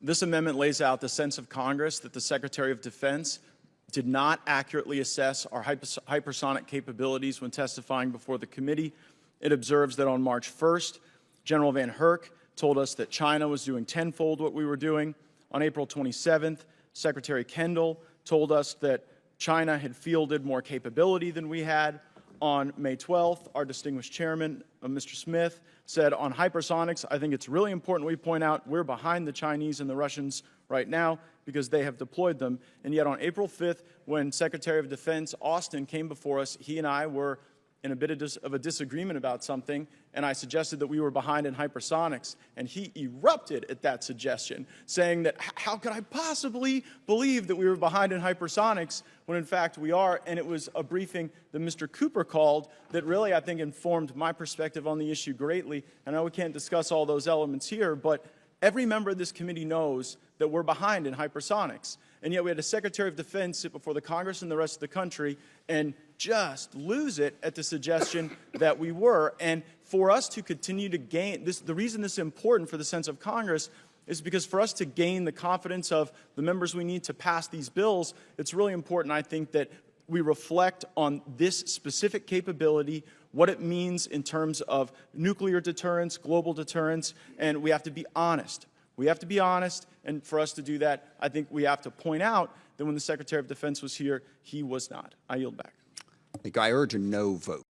This amendment lays out the sense of Congress that the Secretary of Defense did not accurately assess our hypersonic capabilities when testifying before the committee. It observes that on March 1st, General Van Herk told us that China was doing tenfold what we were doing. On April 27th, Secretary Kendall told us that China had fielded more capability than we had. On May 12th, our distinguished chairman, Mr. Smith, said on hypersonics, I think it's really important we point out we're behind the Chinese and the Russians right now because they have deployed them. And yet on April 5th, when Secretary of Defense Austin came before us, he and I were in a bit of a disagreement about something, and I suggested that we were behind in hypersonics, and he erupted at that suggestion, saying that how could I possibly believe that we were behind in hypersonics when in fact we are. And it was a briefing that Mr. Cooper called that really, I think, informed my perspective on the issue greatly. I know we can't discuss all those elements here, but every member of this committee knows that we're behind in hypersonics. And yet we had a Secretary of Defense sit before the Congress and the rest of the country and just lose it at the suggestion that we were. And for us to continue to gain this, the reason this is important for the sense of Congress is because for us to gain the confidence of the members we need to pass these bills, it's really important, I think, that we reflect on this specific capability, what it means in terms of nuclear deterrence, global deterrence, and we have to be honest. We have to be honest, and for us to do that, I think we have to point out that when the Secretary of Defense was here, he was not. I yield back. I urge a no vote.